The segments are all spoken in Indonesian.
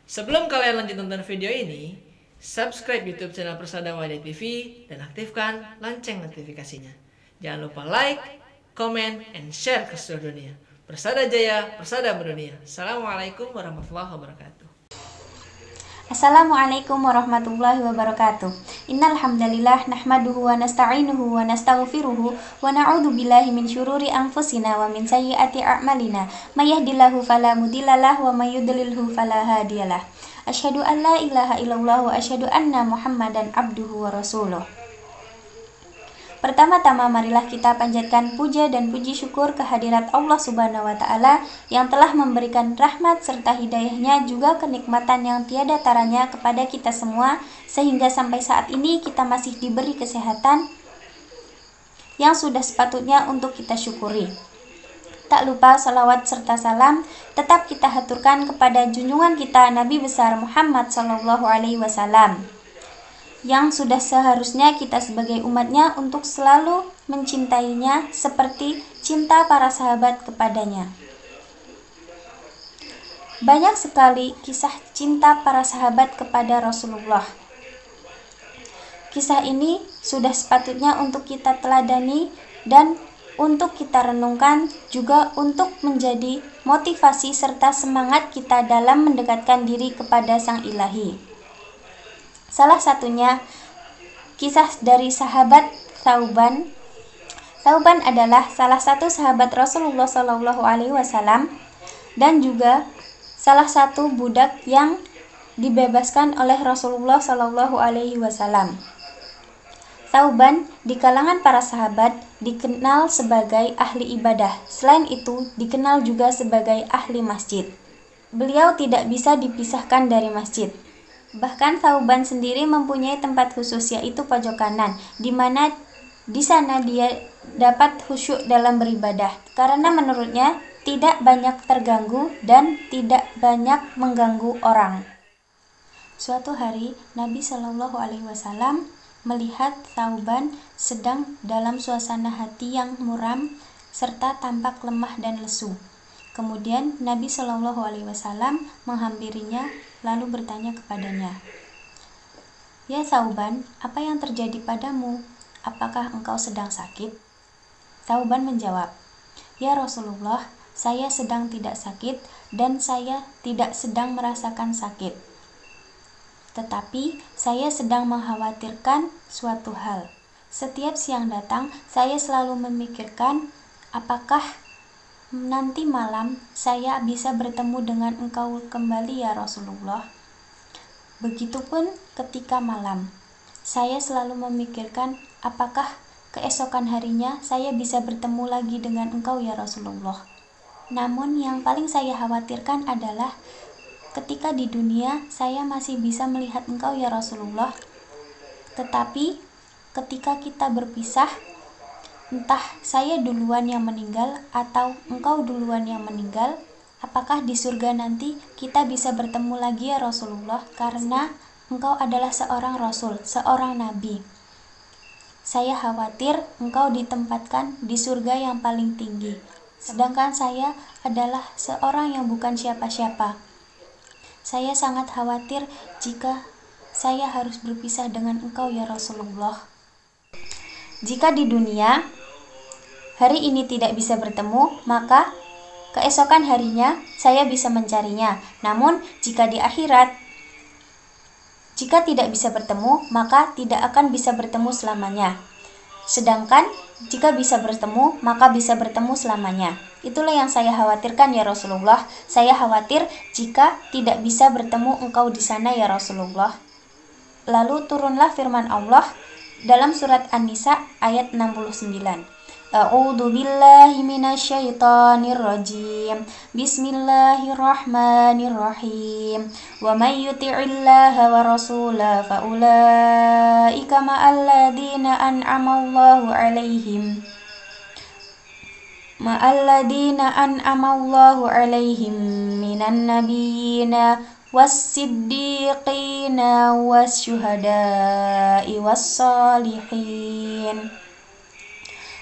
Sebelum kalian lanjut nonton video ini, subscribe YouTube channel Persada Wajah TV dan aktifkan lonceng notifikasinya. Jangan lupa like, comment, and share ke seluruh dunia. Persada Jaya, Persada Mendunia. Assalamualaikum warahmatullahi wabarakatuh. Assalamualaikum warahmatullahi wabarakatuh. Innal hamdalillah nahmaduhu wa nasta'inuhu wa nastaghfiruhu wa na'udzu billahi min syururi anfusina wa min sayyiati a'malina. May yahdihillahu fala mudhillalah wa may yudlilhu fala hadiyalah. Asyhadu an la ilaha illallah wa asyhadu anna Muhammadan abduhu wa rasuluh. Pertama-tama marilah kita panjatkan puja dan puji syukur kehadirat Allah Subhanahu wa Ta'ala yang telah memberikan rahmat serta hidayahnya juga kenikmatan yang tiada taranya kepada kita semua, sehingga sampai saat ini kita masih diberi kesehatan yang sudah sepatutnya untuk kita syukuri. Tak lupa salawat serta salam tetap kita haturkan kepada junjungan kita Nabi besar Muhammad SAW, yang sudah seharusnya kita sebagai umatnya untuk selalu mencintainya seperti cinta para sahabat kepadanya. Banyak sekali kisah cinta para sahabat kepada Rasulullah. Kisah ini sudah sepatutnya untuk kita teladani dan untuk kita renungkan, juga untuk menjadi motivasi serta semangat kita dalam mendekatkan diri kepada Sang Ilahi. Salah satunya kisah dari sahabat Thauban. Thauban adalah salah satu sahabat Rasulullah SAW dan juga salah satu budak yang dibebaskan oleh Rasulullah SAW. Thauban di kalangan para sahabat dikenal sebagai ahli ibadah. Selain itu, dikenal juga sebagai ahli masjid. Beliau tidak bisa dipisahkan dari masjid. Bahkan Thauban sendiri mempunyai tempat khusus, yaitu pojok kanan, di mana di sana dia dapat khusyuk dalam beribadah karena menurutnya tidak banyak terganggu dan tidak banyak mengganggu orang. Suatu hari Nabi SAW melihat Thauban sedang dalam suasana hati yang muram serta tampak lemah dan lesu. Kemudian Nabi SAW menghampirinya lalu bertanya kepadanya, "Ya Thauban, apa yang terjadi padamu? Apakah engkau sedang sakit?" Thauban menjawab, "Ya Rasulullah, saya sedang tidak sakit dan saya tidak sedang merasakan sakit. Tetapi saya sedang mengkhawatirkan suatu hal. Setiap siang datang, saya selalu memikirkan apakah nanti malam saya bisa bertemu dengan engkau kembali ya Rasulullah. Begitupun ketika malam, saya selalu memikirkan apakah keesokan harinya saya bisa bertemu lagi dengan engkau ya Rasulullah. Namun yang paling saya khawatirkan adalah ketika di dunia saya masih bisa melihat engkau ya Rasulullah. Tetapi ketika kita berpisah, entah saya duluan yang meninggal atau engkau duluan yang meninggal, apakah di surga nanti kita bisa bertemu lagi ya Rasulullah, karena engkau adalah seorang Rasul, seorang Nabi. Saya khawatir engkau ditempatkan di surga yang paling tinggi, sedangkan saya adalah seorang yang bukan siapa-siapa. Saya sangat khawatir jika saya harus berpisah dengan engkau ya Rasulullah. Jika di dunia hari ini tidak bisa bertemu, maka keesokan harinya saya bisa mencarinya. Namun jika di akhirat, jika tidak bisa bertemu, maka tidak akan bisa bertemu selamanya. Sedangkan jika bisa bertemu, maka bisa bertemu selamanya. Itulah yang saya khawatirkan ya Rasulullah. Saya khawatir jika tidak bisa bertemu engkau di sana ya Rasulullah." Lalu turunlah firman Allah dalam surat An-Nisa ayat 69. A'udzu billahi minasyaitonir rajim. Bismillahirrahmanirrahim. Wa may yuti'illaha wa rasulahu fa ulaika ma'al ladzina an'ama Allahu 'alaihim minan nabiyyina was-siddiqina wasyuhada'i was-shalihin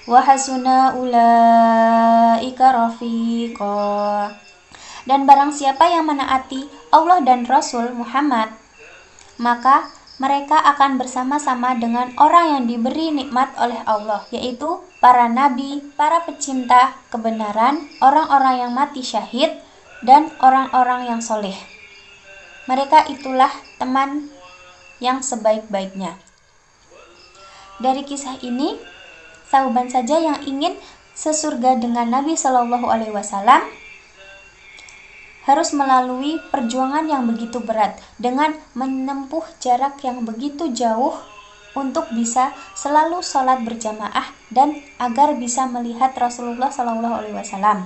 wa hasuna ulaika rafiqa. Dan barang siapa yang menaati Allah dan Rasul Muhammad, maka mereka akan bersama-sama dengan orang yang diberi nikmat oleh Allah, yaitu para nabi, para pecinta kebenaran, orang-orang yang mati syahid, dan orang-orang yang soleh. Mereka itulah teman yang sebaik-baiknya. Dari kisah ini, Thauban saja yang ingin sesurga dengan Nabi Shallallahu Alaihi Wasallam harus melalui perjuangan yang begitu berat dengan menempuh jarak yang begitu jauh untuk bisa selalu sholat berjamaah dan agar bisa melihat Rasulullah Shallallahu Alaihi Wasallam.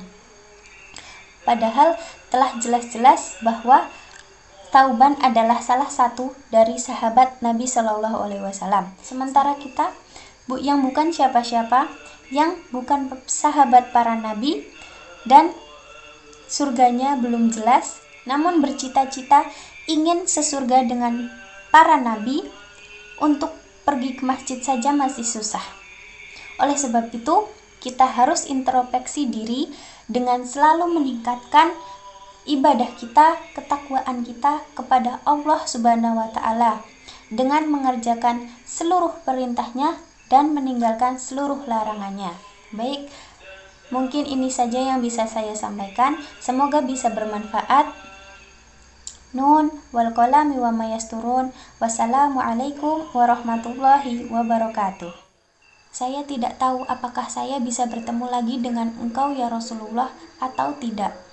Padahal telah jelas-jelas bahwa Thauban adalah salah satu dari sahabat Nabi Shallallahu Alaihi Wasallam. Sementara kita yang bukan siapa-siapa, yang bukan sahabat para nabi dan surganya belum jelas, namun bercita-cita ingin sesurga dengan para nabi, untuk pergi ke masjid saja masih susah. Oleh sebab itu, kita harus introspeksi diri dengan selalu meningkatkan ibadah kita, ketakwaan kita kepada Allah Subhanahu wa Ta'ala dengan mengerjakan seluruh perintahnya dan meninggalkan seluruh larangannya. Baik, mungkin ini saja yang bisa saya sampaikan. Semoga bisa bermanfaat. Nun wal qalami wa ma yasturun. Wassalamualaikum warahmatullahi wabarakatuh. Saya tidak tahu apakah saya bisa bertemu lagi dengan engkau ya Rasulullah atau tidak.